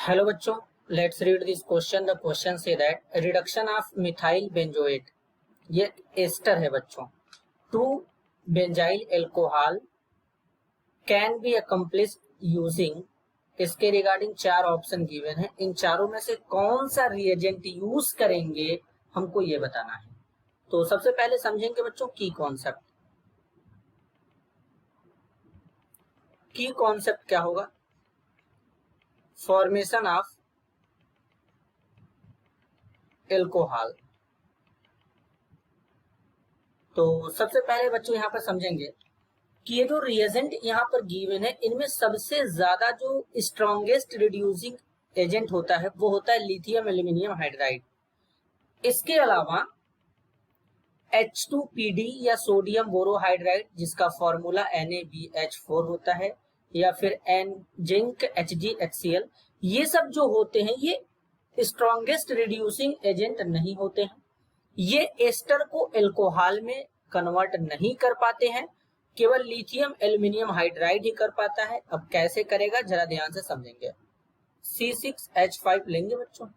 Hello बच्चों, let's read this question. The question says that reduction of methyl benzoate, ये ester है बच्चों, to benzyl alcohol can be accomplished using. इसके regarding चार option given है। इन चारों में से कौन सा रिएजेंट यूज करेंगे हमको ये बताना है। तो सबसे पहले समझेंगे बच्चों की कॉन्सेप्ट। की कॉन्सेप्ट क्या होगा? Formation of alcohol. तो सबसे पहले बच्चों यहाँ पर समझेंगे कि ये जो रिएजेंट यहाँ पर गिवन है, इनमें सबसे ज्यादा जो स्ट्रॉन्गेस्ट रिड्यूसिंग एजेंट होता है वो होता है लिथियम एल्यूमिनियम हाइड्राइड। इसके अलावा H2PD या सोडियम बोरोहाइड्राइड, जिसका फॉर्मूला NaBH4 होता है, या फिर जिंक HgHCl, ये सब जो होते हैं ये स्ट्रॉन्गेस्ट रिड्यूसिंग एजेंट नहीं होते हैं। ये एस्टर को एल्कोहल में कन्वर्ट नहीं कर पाते हैं, केवल लिथियम एल्यूमिनियम हाइड्राइड ही कर पाता है। अब कैसे करेगा जरा ध्यान से समझेंगे। C6H5 लेंगे बच्चों,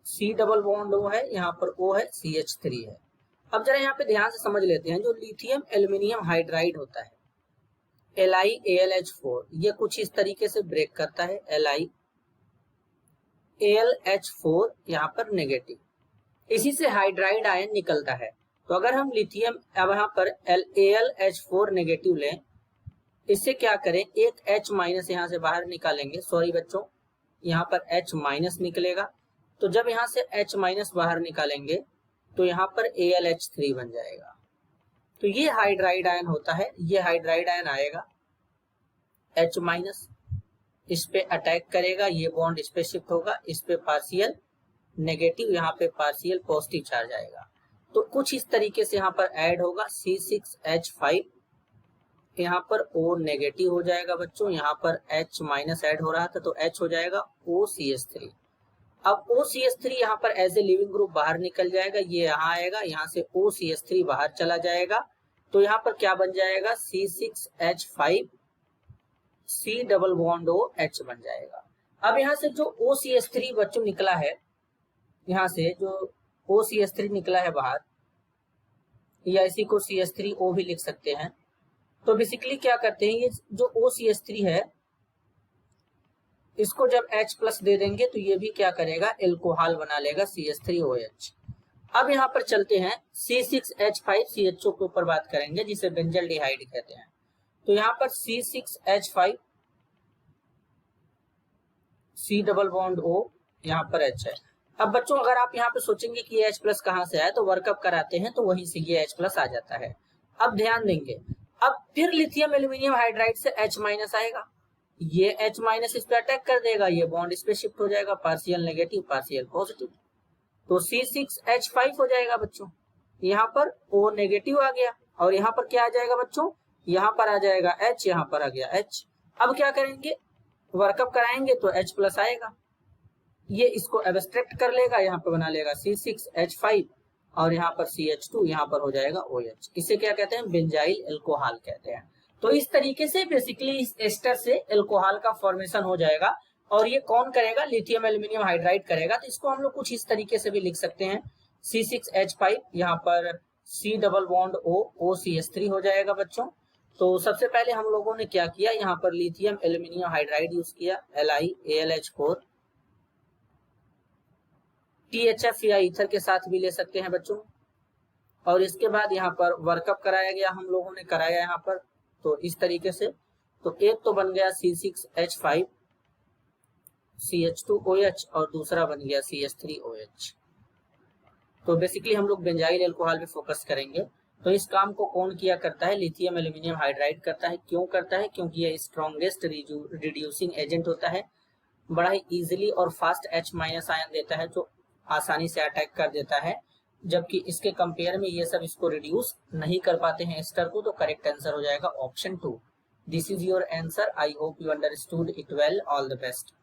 C डबल बॉन्ड O है, यहाँ पर O है, CH3 है। अब जरा यहाँ पे ध्यान से समझ लेते हैं। जो लिथियम एल्यूमिनियम हाइड्राइड होता है LiAlH4, ये कुछ इस तरीके से ब्रेक करता है। LiAlH4 यहाँ पर नेगेटिव, इसी से हाइड्राइड आयन निकलता है। तो अगर हम लिथियम अब यहाँ पर AlH4 नेगेटिव लें, इससे क्या करें, एक H माइनस यहाँ से बाहर निकालेंगे। सॉरी बच्चों, यहाँ पर H माइनस निकलेगा। तो जब यहाँ से H माइनस बाहर निकालेंगे तो यहाँ पर AlH3 बन जाएगा। तो ये हाइड्राइड आयन होता है। ये हाइड्राइड आयन आएगा, H माइनस इस पे अटैक करेगा, ये बॉन्ड इस पे शिफ्ट होगा, इस पे पार्शियल नेगेटिव, यहाँ पे पार्शियल पॉजिटिव चार्ज आएगा। तो कुछ इस तरीके से यहाँ पर ऐड होगा। C6H5 यहाँ पर O नेगेटिव हो जाएगा बच्चों, यहाँ पर H माइनस ऐड हो रहा था तो H हो जाएगा OCH3। अब OCH3 यहाँ पर एज ए लिविंग ग्रुप बाहर निकल जाएगा, ये यहाँ आएगा, यहाँ से OCH3 बाहर चला जाएगा। तो यहाँ पर क्या बन जाएगा, C6H5 C double bond OH बन जाएगा। अब यहाँ से जो OCH3 बच्चों निकला है, यहाँ से जो OCH3 निकला है बाहर, या इसी को CH3O भी लिख सकते हैं। तो बेसिकली क्या करते हैं, ये जो OCH3 है इसको जब H प्लस दे देंगे तो ये भी क्या करेगा, एल्कोहल बना लेगा, CH3OH। अब यहाँ पर चलते हैं C6H5CHO के ऊपर बात करेंगे, जिसे बेंजल्डिहाइड कहते हैं। तो यहाँ पर C6H5 C double bond O, यहाँ पर H है। अब बच्चों अगर आप यहाँ पे सोचेंगे कि ये H प्लस कहाँ से आया, तो वर्कअप कराते हैं तो वहीं से ये H प्लस आ जाता है। अब ध्यान देंगे, अब फिर लिथियम एल्यूमिनियम हाइड्राइड से H माइनस आएगा, ये H माइनस इस पे अटैक कर देगा, ये बॉन्ड इस पे शिफ्ट हो जाएगा, पार्शियल नेगेटिव पार्शियल पॉजिटिव। तो C6H5 हो जाएगा बच्चों, यहाँ पर O नेगेटिव आ गया, और यहाँ पर क्या आ जाएगा बच्चों, यहाँ पर आ जाएगा H, यहाँ पर आ गया H। अब क्या करेंगे, वर्कअप कराएंगे तो H प्लस आएगा, ये इसको एब्स्ट्रैक्ट कर लेगा, यहाँ पे बना लेगा C6H5, और यहाँ पर CH2, यहाँ पर हो जाएगा OH। इसे क्या कहते हैं, बेंजाइल एल्कोहल कहते हैं। तो इस तरीके से बेसिकली इस एस्टर से एल्कोहल का फॉर्मेशन हो जाएगा। और ये कौन करेगा, लिथियम एल्यूमिनियम हाइड्राइड करेगा। तो इसको हम लोग कुछ इस तरीके से भी लिख सकते हैं, C6H5 यहाँ पर C double bond O, OCH3 हो जाएगा बच्चों। तो सबसे पहले हम लोगों ने क्या किया, यहाँ पर लिथियम एल्यूमिनियम हाइड्राइड यूज किया, LiAlH4, THF या ईथर के साथ भी ले सकते हैं बच्चों। और इसके बाद यहाँ पर वर्कअप कराया गया, हम लोगों ने कराया यहाँ पर, तो इस तरीके से। तो एक तो बन गया C6H5 CH2OH, और दूसरा बन गया CH3OH। तो बेसिकली हम लोग बेंजाइल एल्कोहल पे फोकस करेंगे। तो इस काम को कौन किया करता है, लिथियम एल्यूमिनियम हाइड्राइड करता है। क्यों करता है, क्योंकि ये स्ट्रॉन्गेस्ट रिड्यूसिंग एजेंट होता है, बड़ा ही इजीली और फास्ट H माइनस आयन देता है, जो आसानी से अटैक कर देता है। जबकि इसके कंपेयर में ये सब इसको रिड्यूस नहीं कर पाते हैं एस्टर को। तो करेक्ट आंसर हो जाएगा option 2। This is your answer. I hope you understood it well. All the best.